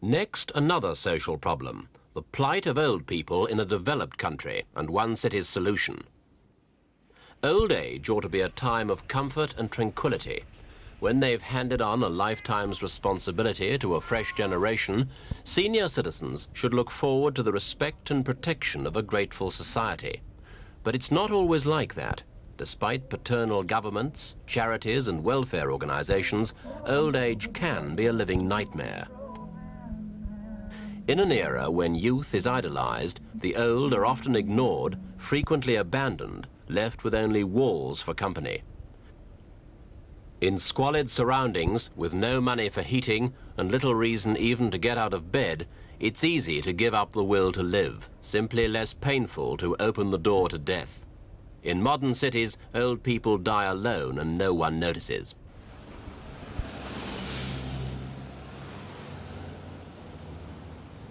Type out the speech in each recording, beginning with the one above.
Next, another social problem, the plight of old people in a developed country and one city's solution. Old age ought to be a time of comfort and tranquility. When they've handed on a lifetime's responsibility to a fresh generation, senior citizens should look forward to the respect and protection of a grateful society. But it's not always like that. Despite paternal governments, charities and welfare organizations, old age can be a living nightmare. In an era when youth is idolized, the old are often ignored, frequently abandoned, left with only walls for company. In squalid surroundings, with no money for heating and little reason even to get out of bed, it's easy to give up the will to live, simply less painful to open the door to death. In modern cities, old people die alone and no one notices.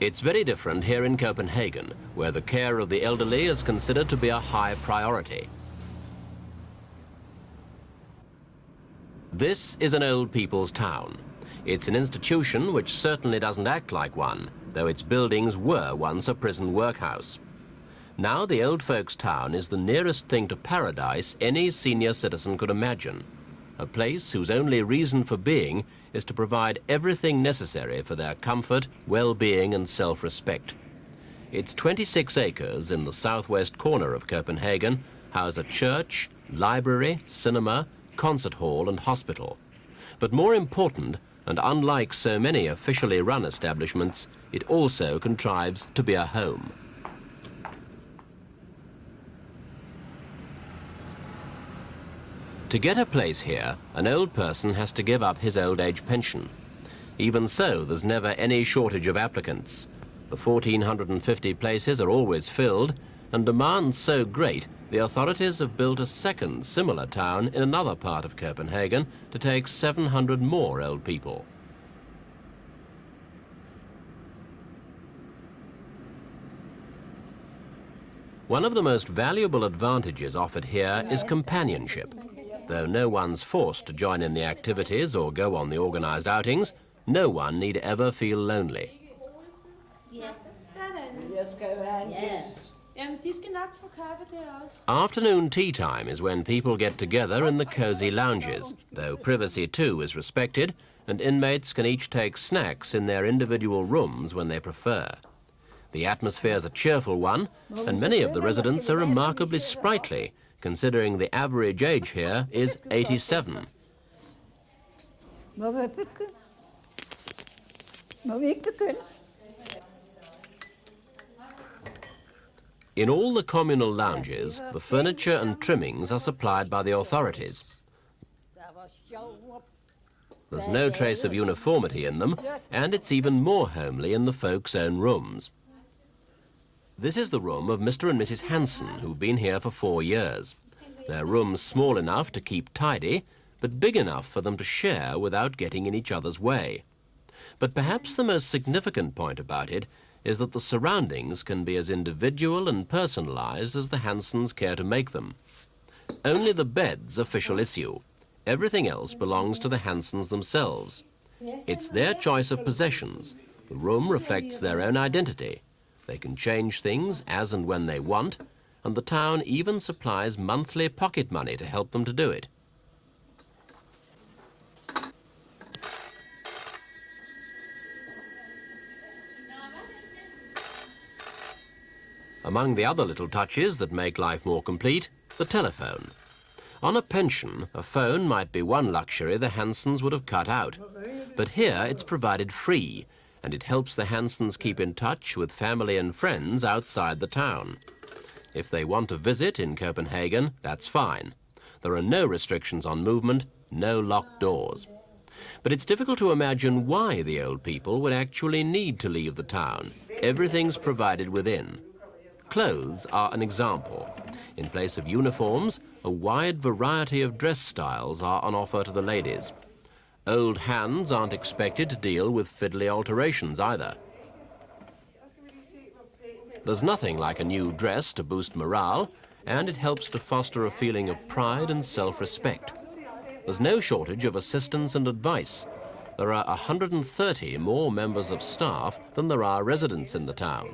It's very different here in Copenhagen, where the care of the elderly is considered to be a high priority. This is an old people's town. It's an institution which certainly doesn't act like one, though its buildings were once a prison workhouse. Now the old folks' town is the nearest thing to paradise any senior citizen could imagine. A place whose only reason for being is to provide everything necessary for their comfort, well-being and self-respect. Its 26 acres in the southwest corner of Copenhagen house a church, library, cinema, concert hall and hospital. But more important, and unlike so many officially run establishments, it also contrives to be a home. To get a place here, an old person has to give up his old age pension. Even so, there's never any shortage of applicants. The 1,450 places are always filled, and demand so great, the authorities have built a second similar town in another part of Copenhagen to take 700 more old people. One of the most valuable advantages offered here is companionship. Though no one's forced to join in the activities or go on the organized outings, no one need ever feel lonely. Afternoon tea time is when people get together in the cozy lounges, though privacy too is respected, and inmates can each take snacks in their individual rooms when they prefer. The atmosphere's a cheerful one, and many of the residents are remarkably sprightly, considering the average age here is 87. In all the communal lounges, the furniture and trimmings are supplied by the authorities. There's no trace of uniformity in them, and it's even more homely in the folks' own rooms. This is the room of Mr. and Mrs. Hansen, who've been here for 4 years. Their room's small enough to keep tidy, but big enough for them to share without getting in each other's way. But perhaps the most significant point about it is that the surroundings can be as individual and personalized as the Hansens care to make them. Only the bed's official issue. Everything else belongs to the Hansens themselves. It's their choice of possessions. The room reflects their own identity. They can change things as and when they want, and the town even supplies monthly pocket money to help them to do it. Among the other little touches that make life more complete, the telephone. On a pension, a phone might be one luxury the Hansens would have cut out. But here it's provided free, and it helps the Hansens keep in touch with family and friends outside the town. If they want to visit in Copenhagen, that's fine. There are no restrictions on movement, no locked doors. But it's difficult to imagine why the old people would actually need to leave the town. Everything's provided within. Clothes are an example. In place of uniforms, a wide variety of dress styles are on offer to the ladies. Old hands aren't expected to deal with fiddly alterations either. There's nothing like a new dress to boost morale, and it helps to foster a feeling of pride and self-respect. There's no shortage of assistance and advice. there are 130 more members of staff than there are residents in the town.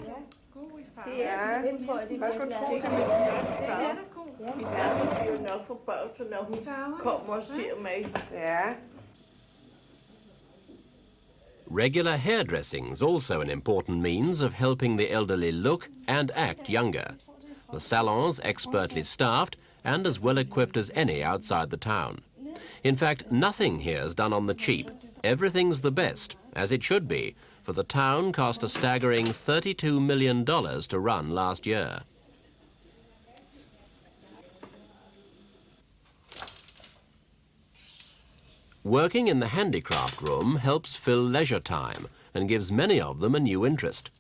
Regular hairdressing is also an important means of helping the elderly look and act younger. The salon's expertly staffed and as well equipped as any outside the town. In fact, nothing here is done on the cheap. Everything's the best, as it should be, for the town cost a staggering $32 million to run last year. Working in the handicraft room helps fill leisure time and gives many of them a new interest.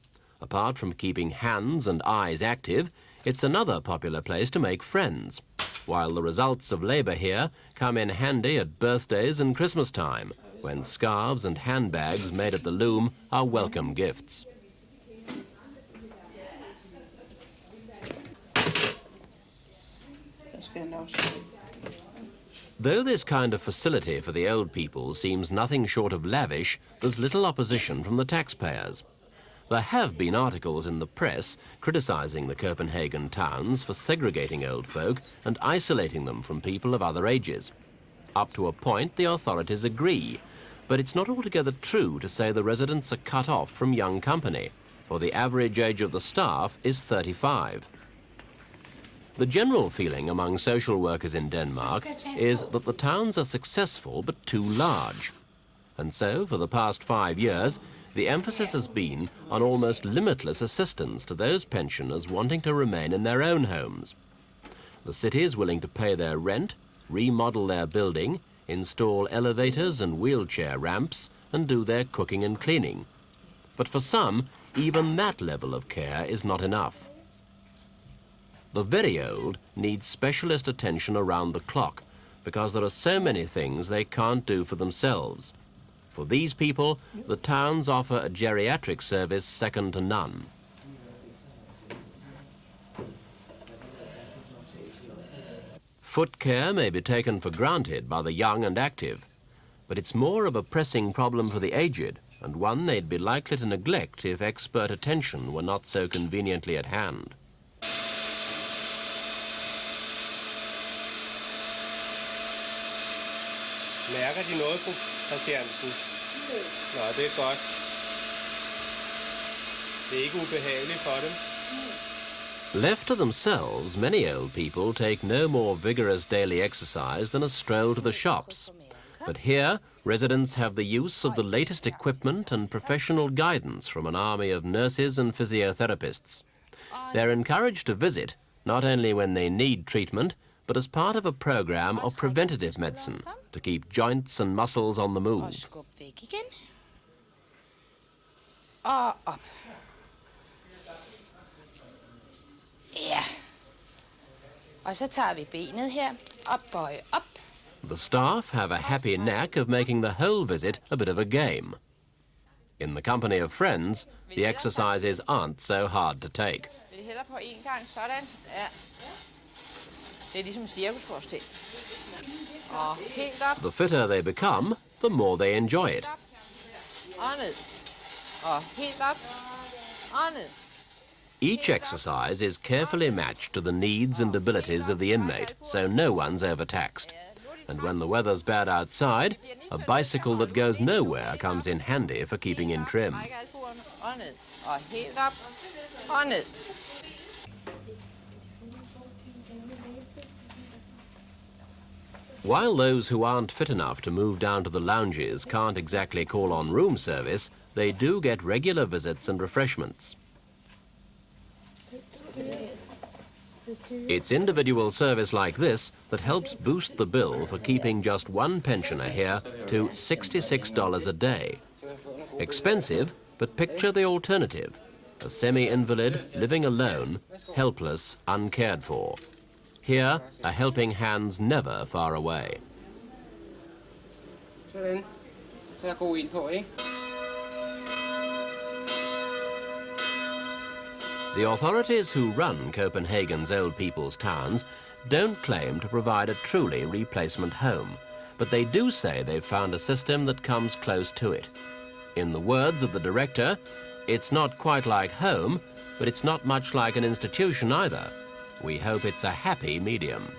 Apart from keeping hands and eyes active, it's another popular place to make friends, while the results of labour here come in handy at birthdays and Christmas time, when scarves and handbags made at the loom are welcome gifts. Though this kind of facility for the old people seems nothing short of lavish, there's little opposition from the taxpayers. There have been articles in the press criticising the Copenhagen towns for segregating old folk and isolating them from people of other ages. Up to a point, the authorities agree, but it's not altogether true to say the residents are cut off from young company, for the average age of the staff is 35. The general feeling among social workers in Denmark is that the towns are successful but too large. And so, for the past 5 years, the emphasis has been on almost limitless assistance to those pensioners wanting to remain in their own homes. The city is willing to pay their rent, remodel their building, install elevators and wheelchair ramps, and do their cooking and cleaning. But for some, even that level of care is not enough. The very old need specialist attention around the clock because there are so many things they can't do for themselves. For these people, the towns offer a geriatric service second to none. Foot care may be taken for granted by the young and active, but it's more of a pressing problem for the aged and one they'd be likely to neglect if expert attention were not so conveniently at hand. Mærker de noget, fru Christiansen? Nå, det er godt. Det er ikke ubehageligt for dem. Left to themselves, many old people take no more vigorous daily exercise than a stroll to the shops. But here, residents have the use of the latest equipment and professional guidance from an army of nurses and physiotherapists. They're encouraged to visit, not only when they need treatment, but as part of a program of preventative medicine to keep joints and muscles on the move. Ja. Og så tager vi benet her, op, bøje op. The staff have a happy knack of making the whole visit a bit of a game. In the company of friends, the exercises aren't so hard to take. Vil I hellere på en gang, sådan? Ja. Det er ligesom cirkusforstil. Og helt op. The fitter they become, the more they enjoy it. Og ned. Og helt op. Og ned. Each exercise is carefully matched to the needs and abilities of the inmate, so no one's overtaxed. And when the weather's bad outside, a bicycle that goes nowhere comes in handy for keeping in trim. Og ned. Og helt op. Og ned. While those who aren't fit enough to move down to the lounges can't exactly call on room service, they do get regular visits and refreshments. It's individual service like this that helps boost the bill for keeping just one pensioner here to $66 a day. Expensive, but picture the alternative. A semi-invalid, living alone, helpless, uncared for. Here, a helping hand's never far away. Sådan. Så er god ind på, ikke? The authorities who run Copenhagen's old people's towns don't claim to provide a truly replacement home, but they do say they've found a system that comes close to it. In the words of the director, it's not quite like home, but it's not much like an institution either. We hope it's a happy medium.